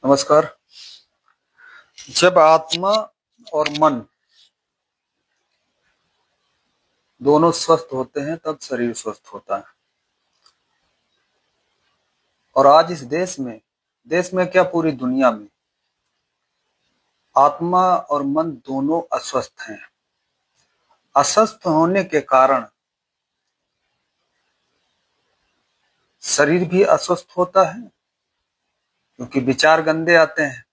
नमस्कार। जब आत्मा और मन दोनों स्वस्थ होते हैं तब शरीर स्वस्थ होता है। और आज इस देश में क्या पूरी दुनिया में आत्मा और मन दोनों अस्वस्थ हैं। अस्वस्थ होने के कारण शरीर भी अस्वस्थ होता है क्योंकि विचार गंदे आते हैं।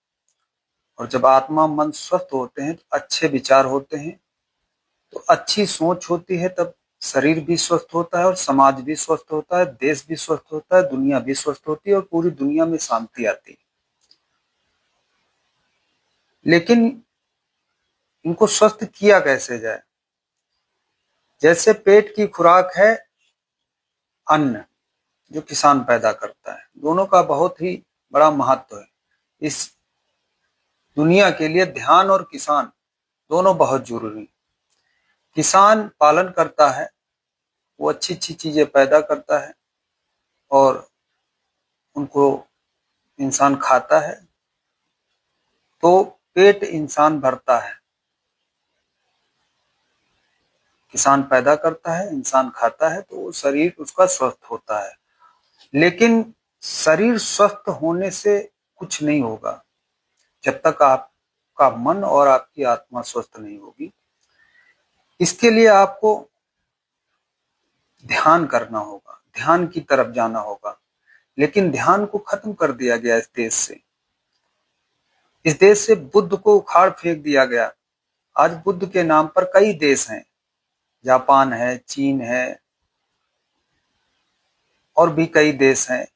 और जब आत्मा मन स्वस्थ होते हैं तो अच्छे विचार होते हैं, तो अच्छी सोच होती है, तब शरीर भी स्वस्थ होता है और समाज भी स्वस्थ होता है, देश भी स्वस्थ होता है, दुनिया भी स्वस्थ होती है और पूरी दुनिया में शांति आती है। लेकिन इनको स्वस्थ किया कैसे जाए? जैसे पेट की खुराक है अन्न, जो किसान पैदा करता है, दोनों का बहुत ही बड़ा महत्व है। इस दुनिया के लिए ध्यान और किसान दोनों बहुत जरूरी है। किसान पालन करता है, वो अच्छी अच्छी चीजें पैदा करता है और उनको इंसान खाता है, तो पेट इंसान भरता है। किसान पैदा करता है, इंसान खाता है, तो शरीर उसका स्वस्थ होता है। लेकिन शरीर स्वस्थ होने से कुछ नहीं होगा जब तक आपका मन और आपकी आत्मा स्वस्थ नहीं होगी। इसके लिए आपको ध्यान करना होगा, ध्यान की तरफ जाना होगा। लेकिन ध्यान को खत्म कर दिया गया इस देश से। इस देश से बुद्ध को उखाड़ फेंक दिया गया। आज बुद्ध के नाम पर कई देश हैं, जापान है, चीन है और भी कई देश हैं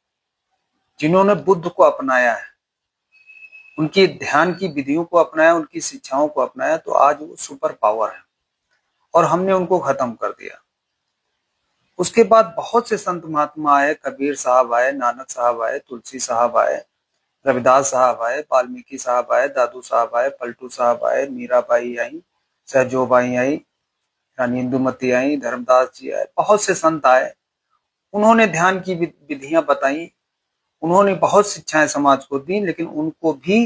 जिन्होंने बुद्ध को अपनाया है, उनकी ध्यान की विधियों को अपनाया, उनकी शिक्षाओं को अपनाया, तो आज वो सुपर पावर है और हमने उनको खत्म कर दिया। उसके बाद बहुत से संत महात्मा आए, कबीर साहब आए, नानक साहब आए, तुलसी साहब आए, रविदास साहब आए, वाल्मीकि साहब आए, दादू साहब आए, पलटू साहब आए, मीराबाई आई, सहजोबाई आई, रानी इंदुमती आई, धर्मदास जी आए, बहुत से संत आए। उन्होंने ध्यान की विधियां बताई, उन्होंने बहुत शिक्षाएं समाज को दी, लेकिन उनको भी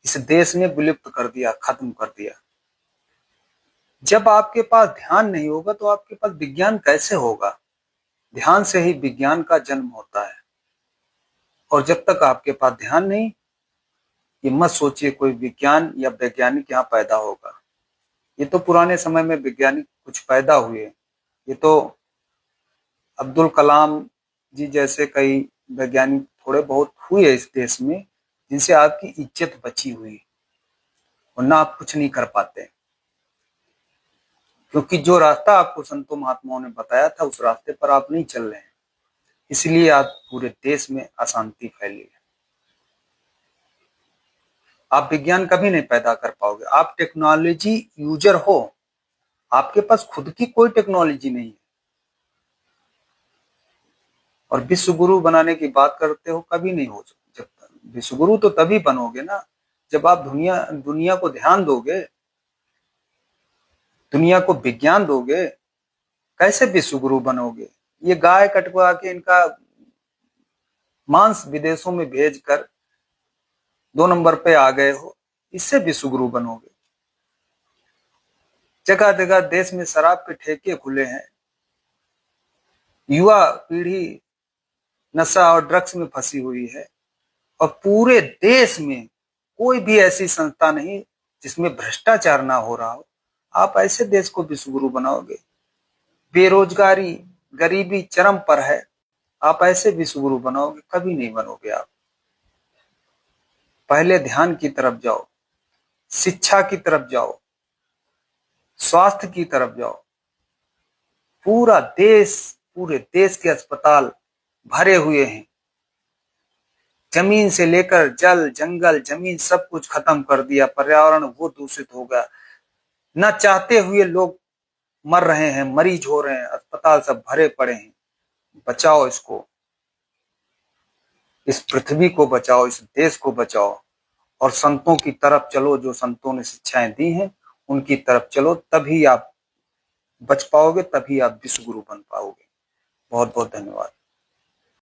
इस देश ने विलुप्त कर दिया, खत्म कर दिया। जब आपके पास ध्यान नहीं होगा तो आपके पास विज्ञान कैसे होगा? ध्यान से ही विज्ञान का जन्म होता है। और जब तक आपके पास ध्यान नहीं, ये मत सोचिए कोई विज्ञान या वैज्ञानिक यहाँ पैदा होगा। ये तो पुराने समय में वैज्ञानिक कुछ पैदा हुए, ये तो अब्दुल कलाम जी जैसे कई वैज्ञानिक थोड़े बहुत हुए इस देश में, जिनसे आपकी इज्जत बची हुई, वरना आप कुछ नहीं कर पाते। क्योंकि जो रास्ता आपको संतों महात्माओं ने बताया था, उस रास्ते पर आप नहीं चल रहे हैं, इसलिए आज पूरे देश में अशांति फैली है। आप विज्ञान कभी नहीं पैदा कर पाओगे। आप टेक्नोलॉजी यूजर हो, आपके पास खुद की कोई टेक्नोलॉजी नहीं है। और विश्व गुरु बनाने की बात करते हो, कभी नहीं हो सकता। जब विश्व गुरु तो तभी बनोगे ना जब आप दुनिया को ध्यान दोगे, दुनिया को विज्ञान दोगे। कैसे विश्व गुरु बनोगे? ये गाय कटवा के इनका मांस विदेशों में भेजकर 2 नंबर पे आ गए हो, इससे विश्व गुरु बनोगे? जगह जगह देश में शराब के ठेके खुले हैं, युवा पीढ़ी नशा और ड्रग्स में फंसी हुई है, और पूरे देश में कोई भी ऐसी संस्था नहीं जिसमें भ्रष्टाचार ना हो रहा हो। आप ऐसे देश को विश्व गुरु बनाओगे? बेरोजगारी, गरीबी चरम पर है, आप ऐसे विश्व गुरु बनाओगे? कभी नहीं बनोगे आप। पहले ध्यान की तरफ जाओ, शिक्षा की तरफ जाओ, स्वास्थ्य की तरफ जाओ। पूरे देश के अस्पताल भरे हुए हैं। जमीन से लेकर जल, जंगल, जमीन सब कुछ खत्म कर दिया, पर्यावरण वो दूषित हो गया। न चाहते हुए लोग मर रहे हैं, मरीज हो रहे हैं, अस्पताल सब भरे पड़े हैं। बचाओ इसको, इस पृथ्वी को बचाओ, इस देश को बचाओ और संतों की तरफ चलो। जो संतों ने शिक्षाएं दी हैं उनकी तरफ चलो, तभी आप बच पाओगे, तभी आप विश्व गुरु बन पाओगे। बहुत बहुत धन्यवाद।